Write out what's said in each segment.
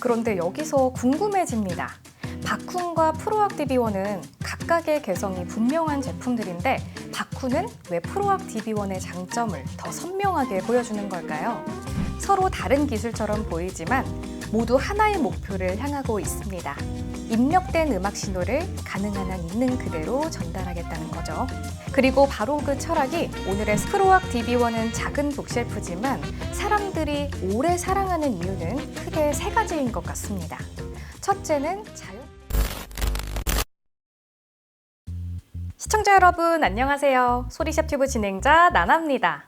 그런데 여기서 궁금해집니다. 바쿤과 프로악 DB1은 각각의 개성이 분명한 제품들인데 바쿤은 왜 프로악 DB1의 장점을 더 선명하게 보여주는 걸까요? 서로 다른 기술처럼 보이지만 모두 하나의 목표를 향하고 있습니다. 입력된 음악 신호를 가능한 한 있는 그대로 전달하겠다는 거죠. 그리고 바로 그 철학이 오늘의 프로악 DB1은 작은 북쉘프지만 사람들이 오래 사랑하는 이유는 크게 세 가지인 것 같습니다. 첫째는 시청자 여러분 안녕하세요. 소리샵 튜브 진행자 나나입니다.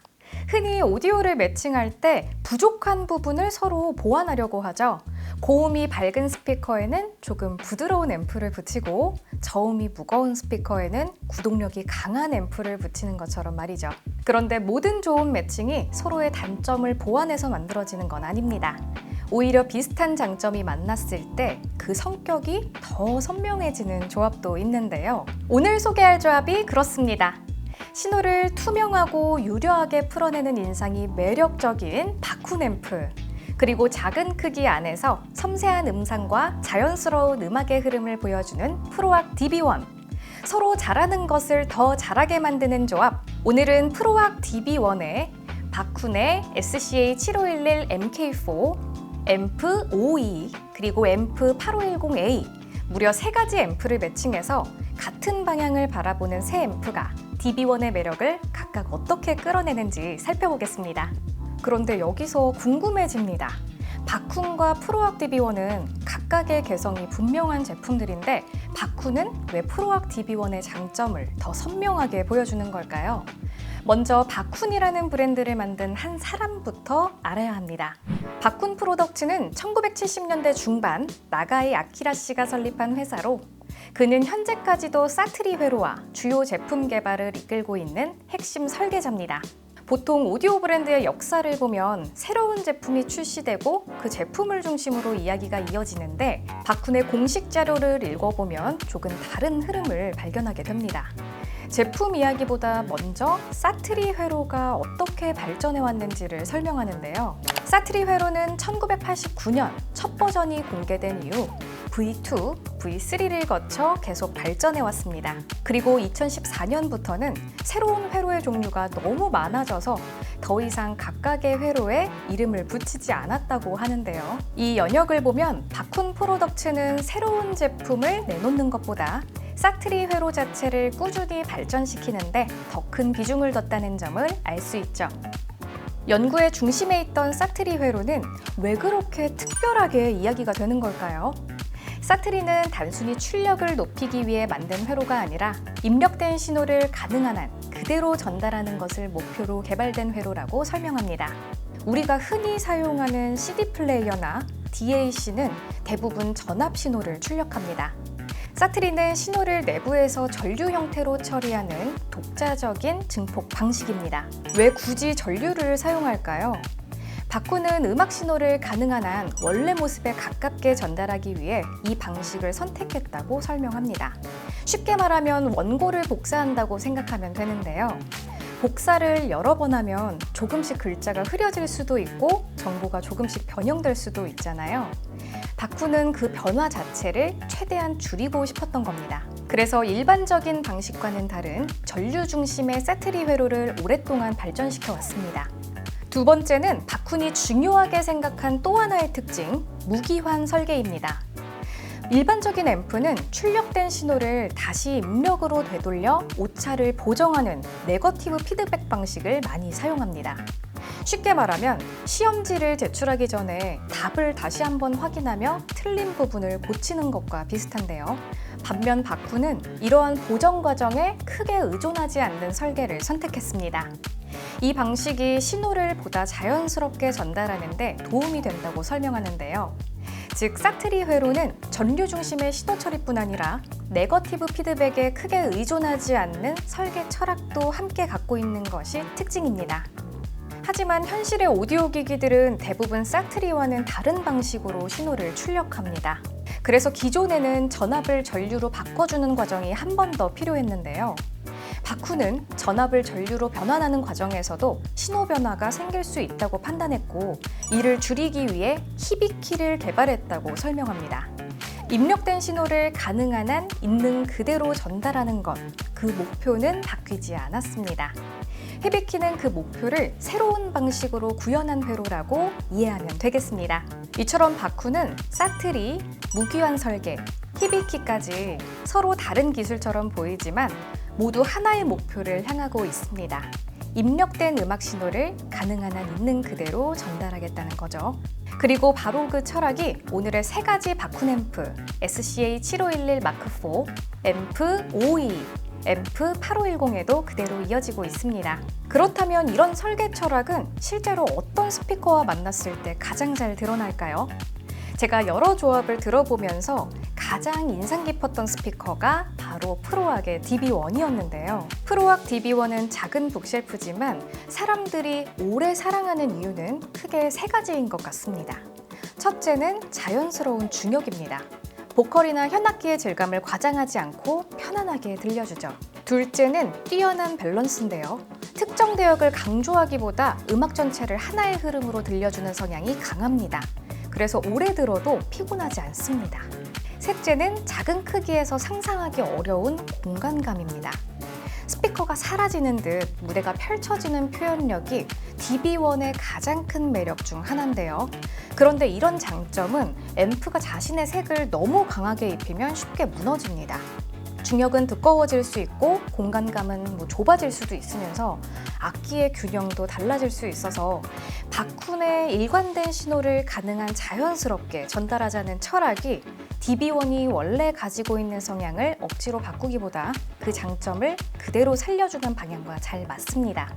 흔히 오디오를 매칭할 때 부족한 부분을 서로 보완하려고 하죠. 고음이 밝은 스피커에는 조금 부드러운 앰프를 붙이고 저음이 무거운 스피커에는 구동력이 강한 앰프를 붙이는 것처럼 말이죠. 그런데 모든 좋은 매칭이 서로의 단점을 보완해서 만들어지는 건 아닙니다. 오히려 비슷한 장점이 만났을 때 그 성격이 더 선명해지는 조합도 있는데요. 오늘 소개할 조합이 그렇습니다. 신호를 투명하고 유려하게 풀어내는 인상이 매력적인 바쿤 앰프, 그리고 작은 크기 안에서 섬세한 음상과 자연스러운 음악의 흐름을 보여주는 프로악 DB1. 서로 잘하는 것을 더 잘하게 만드는 조합. 오늘은 프로악 DB1에 바쿤의 SCA7511 MK4, 앰프 52, 그리고 앰프 8510A 무려 3가지 앰프를 매칭해서 같은 방향을 바라보는 새 앰프가 DB1의 매력을 각각 어떻게 끌어내는지 살펴보겠습니다. 그런데 여기서 궁금해집니다. 바쿤과 프로악 DB1은 각각의 개성이 분명한 제품들인데 바쿤은 왜 프로악 DB1의 장점을 더 선명하게 보여주는 걸까요? 먼저 바쿤이라는 브랜드를 만든 한 사람부터 알아야 합니다. 바쿤 프로덕츠는 1970년대 중반 나가이 아키라 씨가 설립한 회사로 그는 현재까지도 사트리 회로와 주요 제품 개발을 이끌고 있는 핵심 설계자입니다. 보통 오디오 브랜드의 역사를 보면 새로운 제품이 출시되고 그 제품을 중심으로 이야기가 이어지는데 바쿤의 공식 자료를 읽어보면 조금 다른 흐름을 발견하게 됩니다. 제품 이야기보다 먼저 사트리 회로가 어떻게 발전해 왔는지를 설명하는데요. 사트리 회로는 1989년 첫 버전이 공개된 이후 V2, V3를 거쳐 계속 발전해 왔습니다. 그리고 2014년부터는 새로운 회로의 종류가 너무 많아져서 더 이상 각각의 회로에 이름을 붙이지 않았다고 하는데요. 이 연역을 보면 바쿤 프로덕츠는 새로운 제품을 내놓는 것보다 사트리 회로 자체를 꾸준히 발전시키는데 더 큰 비중을 뒀다는 점을 알 수 있죠. 연구의 중심에 있던 사트리 회로는 왜 그렇게 특별하게 이야기가 되는 걸까요? 사트리는 단순히 출력을 높이기 위해 만든 회로가 아니라 입력된 신호를 가능한 한 그대로 전달하는 것을 목표로 개발된 회로라고 설명합니다. 우리가 흔히 사용하는 CD 플레이어나 DAC는 대부분 전압 신호를 출력합니다. 사트리는 신호를 내부에서 전류 형태로 처리하는 독자적인 증폭 방식입니다. 왜 굳이 전류를 사용할까요? 바쿤은 음악 신호를 가능한 한 원래 모습에 가깝게 전달하기 위해 이 방식을 선택했다고 설명합니다. 쉽게 말하면 원고를 복사한다고 생각하면 되는데요. 복사를 여러 번 하면 조금씩 글자가 흐려질 수도 있고 정보가 조금씩 변형될 수도 있잖아요. 바쿤은 그 변화 자체를 최대한 줄이고 싶었던 겁니다. 그래서 일반적인 방식과는 다른 전류 중심의 사트리 회로를 오랫동안 발전시켜 왔습니다. 두 번째는 바쿤이 중요하게 생각한 또 하나의 특징, 무기환 설계입니다. 일반적인 앰프는 출력된 신호를 다시 입력으로 되돌려 오차를 보정하는 네거티브 피드백 방식을 많이 사용합니다. 쉽게 말하면 시험지를 제출하기 전에 답을 다시 한번 확인하며 틀린 부분을 고치는 것과 비슷한데요. 반면 바쿤은 이러한 보정 과정에 크게 의존하지 않는 설계를 선택했습니다. 이 방식이 신호를 보다 자연스럽게 전달하는 데 도움이 된다고 설명하는데요. 즉, 사트리 회로는 전류 중심의 신호 처리뿐 아니라 네거티브 피드백에 크게 의존하지 않는 설계 철학도 함께 갖고 있는 것이 특징입니다. 하지만 현실의 오디오 기기들은 대부분 사트리와는 다른 방식으로 신호를 출력합니다. 그래서 기존에는 전압을 전류로 바꿔주는 과정이 한 번 더 필요했는데요. 바쿠는 전압을 전류로 변환하는 과정에서도 신호 변화가 생길 수 있다고 판단했고, 이를 줄이기 위해 히비키를 개발했다고 설명합니다. 입력된 신호를 가능한 한 있는 그대로 전달하는 것, 그 목표는 바뀌지 않았습니다. 히비키는 그 목표를 새로운 방식으로 구현한 회로라고 이해하면 되겠습니다. 이처럼 바쿠는 사트리, 무기환 설계, 히비키까지 서로 다른 기술처럼 보이지만 모두 하나의 목표를 향하고 있습니다. 입력된 음악 신호를 가능한 한 있는 그대로 전달하겠다는 거죠. 그리고 바로 그 철학이 오늘의 세 가지 바쿤 앰프 SCA7511 마크4, 앰프 522, 앰프 8510에도 그대로 이어지고 있습니다. 그렇다면 이런 설계 철학은 실제로 어떤 스피커와 만났을 때 가장 잘 드러날까요? 제가 여러 조합을 들어보면서 가장 인상 깊었던 스피커가 바로 프로악의 DB1이었는데요. 프로악 DB1은 작은 북쉘프지만 사람들이 오래 사랑하는 이유는 크게 세 가지인 것 같습니다. 첫째는 자연스러운 중역입니다. 보컬이나 현악기의 질감을 과장하지 않고 편안하게 들려주죠. 둘째는 뛰어난 밸런스인데요. 특정 대역을 강조하기보다 음악 전체를 하나의 흐름으로 들려주는 성향이 강합니다. 그래서 오래 들어도 피곤하지 않습니다. 셋째는 작은 크기에서 상상하기 어려운 공간감입니다. 스피커가 사라지는 듯 무대가 펼쳐지는 표현력이 DB1의 가장 큰 매력 중 하나인데요. 그런데 이런 장점은 앰프가 자신의 색을 너무 강하게 입히면 쉽게 무너집니다. 중역은 두꺼워질 수 있고 공간감은 좁아질 수도 있으면서 악기의 균형도 달라질 수 있어서 바쿤의 일관된 신호를 가능한 자연스럽게 전달하자는 철학이 DB1이 원래 가지고 있는 성향을 억지로 바꾸기보다 그 장점을 그대로 살려주는 방향과 잘 맞습니다.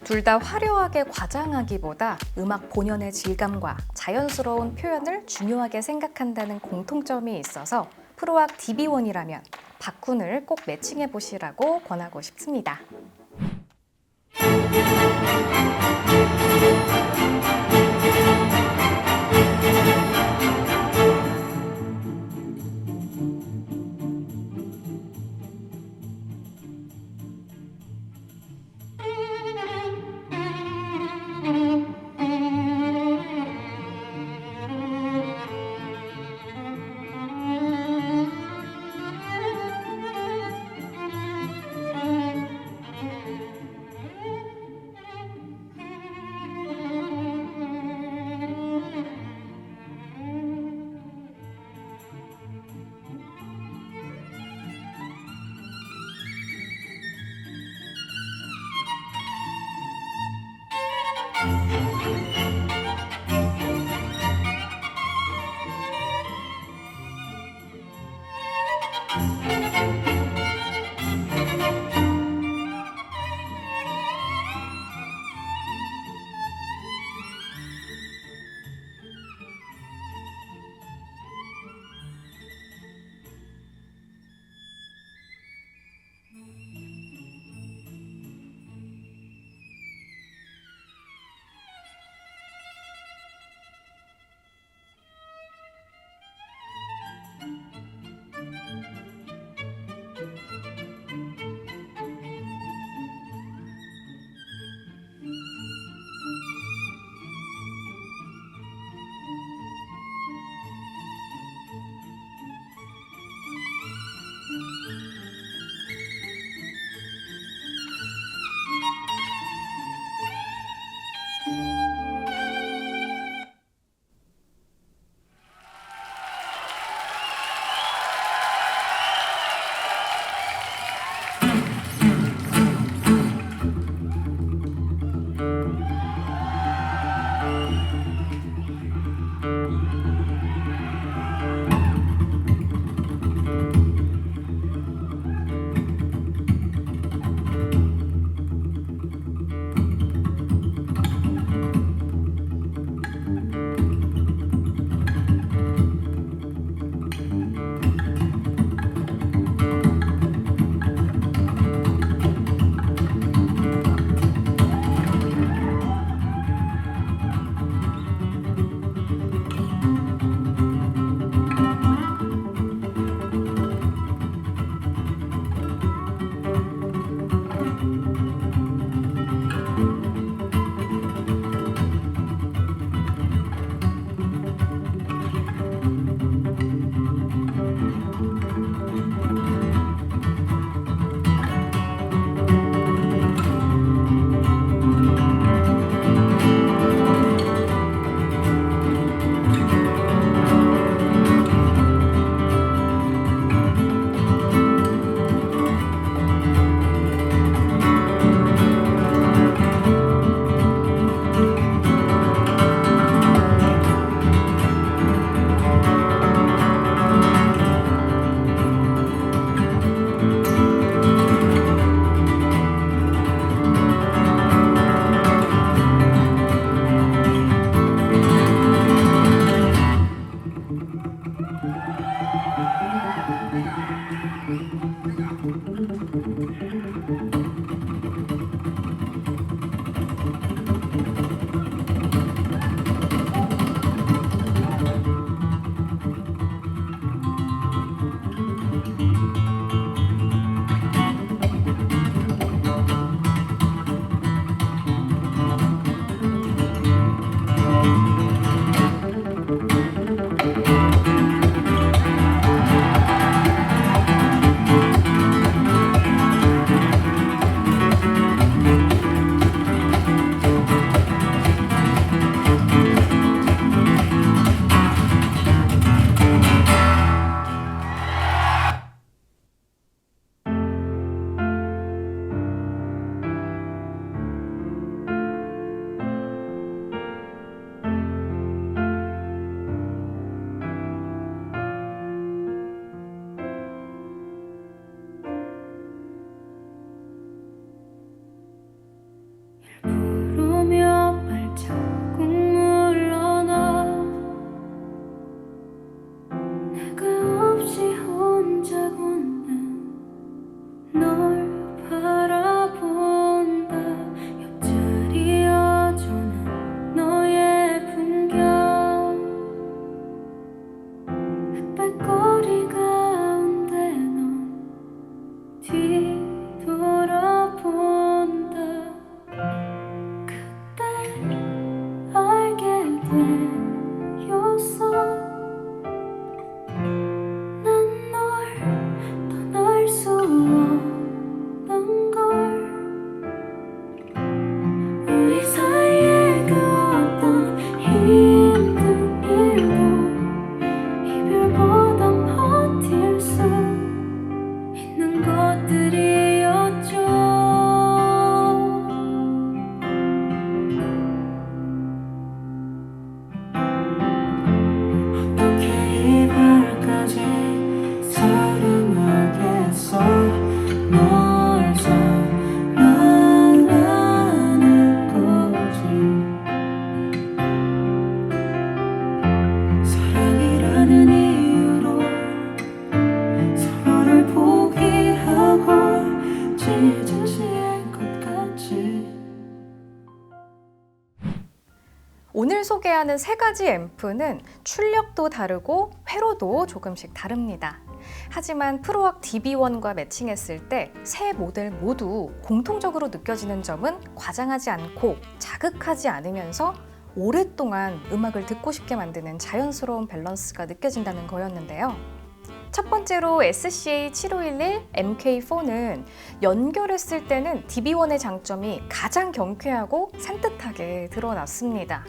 둘 다 화려하게 과장하기보다 음악 본연의 질감과 자연스러운 표현을 중요하게 생각한다는 공통점이 있어서 프로악 DB1이라면 바쿤을 꼭 매칭해 보시라고 권하고 싶습니다. 부르며 발자국 물러나 내가 없이 혼자 걷는 널 바라본다. 옆자리 여전한 너의 풍경 흑발거리 가운데 넌 뒤돌아본다. 알게 되었어. 난 널 떠날 수 없는 걸. 우리 사이에 그 어떤 힘든 일도 이별보단 버틸 수 있는 것들이었죠. 널 사랑하는 거지. 사랑이라는 이유로 서로를 포기하고 찢어질 것 같지. 오늘 소개하는 세 가지 앰프는 출력도 다르고 회로도 조금씩 다릅니다. 하지만 프로악 DB1과 매칭했을 때 세 모델 모두 공통적으로 느껴지는 점은 과장하지 않고 자극하지 않으면서 오랫동안 음악을 듣고 싶게 만드는 자연스러운 밸런스가 느껴진다는 거였는데요. 첫 번째로 SCA7511 MK4는 연결했을 때는 DB1의 장점이 가장 경쾌하고 산뜻하게 드러났습니다.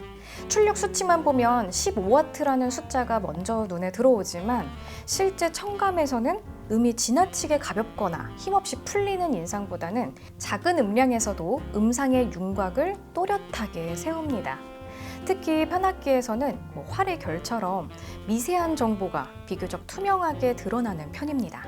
출력 수치만 보면 15W라는 숫자가 먼저 눈에 들어오지만 실제 청감에서는 음이 지나치게 가볍거나 힘없이 풀리는 인상보다는 작은 음량에서도 음상의 윤곽을 또렷하게 세웁니다. 특히 편악기에서는 활의 결처럼 미세한 정보가 비교적 투명하게 드러나는 편입니다.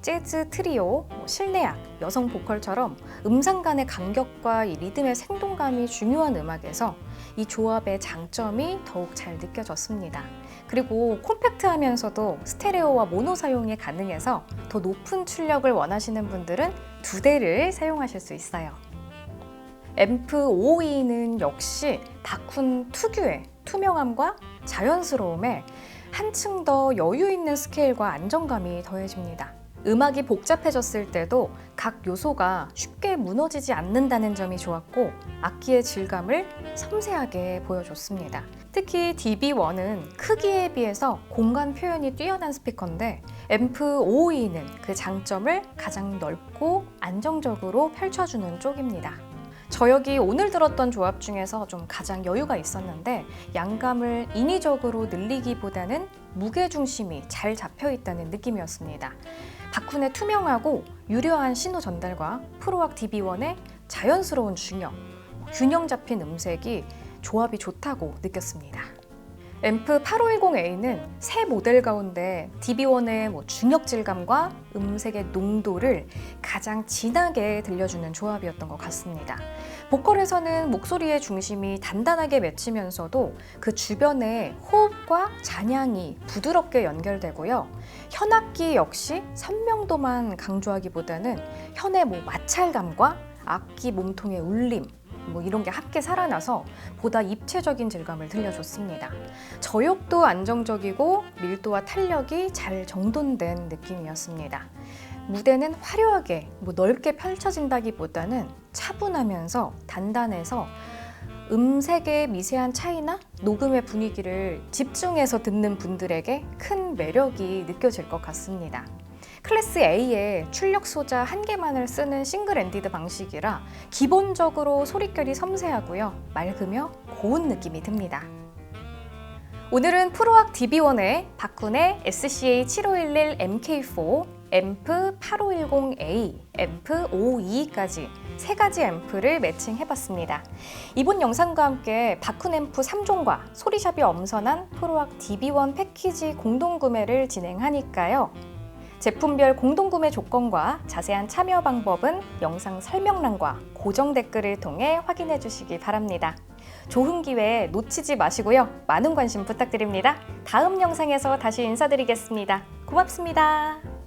재즈, 트리오, 실내악, 여성 보컬처럼 음상 간의 간격과 이 리듬의 생동감이 중요한 음악에서 이 조합의 장점이 더욱 잘 느껴졌습니다. 그리고 콤팩트하면서도 스테레오와 모노 사용이 가능해서 더 높은 출력을 원하시는 분들은 두 대를 사용하실 수 있어요. 앰프 552는 역시 다쿤 특유의 투명함과 자연스러움에 한층 더 여유 있는 스케일과 안정감이 더해집니다. 음악이 복잡해졌을 때도 각 요소가 쉽게 무너지지 않는다는 점이 좋았고 악기의 질감을 섬세하게 보여줬습니다. 특히 DB1은 크기에 비해서 공간 표현이 뛰어난 스피커인데 앰프 552는 그 장점을 가장 넓고 안정적으로 펼쳐주는 쪽입니다. 저역이 오늘 들었던 조합 중에서 좀 가장 여유가 있었는데 양감을 인위적으로 늘리기보다는 무게중심이 잘 잡혀있다는 느낌이었습니다. 다쿤의 투명하고 유려한 신호 전달과 프로악 DB1의 자연스러운 중역, 균형 잡힌 음색이 조합이 좋다고 느꼈습니다. 앰프 8510A는 새 모델 가운데 DB1의 중역 질감과 음색의 농도를 가장 진하게 들려주는 조합이었던 것 같습니다. 보컬에서는 목소리의 중심이 단단하게 맺히면서도 그 주변에 호흡과 잔향이 부드럽게 연결되고요. 현악기 역시 선명도만 강조하기보다는 현의 마찰감과 악기 몸통의 울림, 이런 게 함께 살아나서 보다 입체적인 질감을 들려줬습니다. 저역도 안정적이고 밀도와 탄력이 잘 정돈된 느낌이었습니다. 무대는 화려하게 넓게 펼쳐진다기보다는 차분하면서 단단해서 음색의 미세한 차이나 녹음의 분위기를 집중해서 듣는 분들에게 큰 매력이 느껴질 것 같습니다. 클래스 A의 출력 소자 한 개만을 쓰는 싱글 엔디드 방식이라 기본적으로 소릿결이 섬세하고요. 맑으며 고운 느낌이 듭니다. 오늘은 프로악 DB1의 박훈의 SCA7511 MK4, 앰프 8510A, 앰프 522까지 세 가지 앰프를 매칭해봤습니다. 이번 영상과 함께 박훈 앰프 3종과 소리샵이 엄선한 프로악 DB1 패키지 공동구매를 진행하니까요. 제품별 공동구매 조건과 자세한 참여 방법은 영상 설명란과 고정 댓글을 통해 확인해 주시기 바랍니다. 좋은 기회 놓치지 마시고요. 많은 관심 부탁드립니다. 다음 영상에서 다시 인사드리겠습니다. 고맙습니다.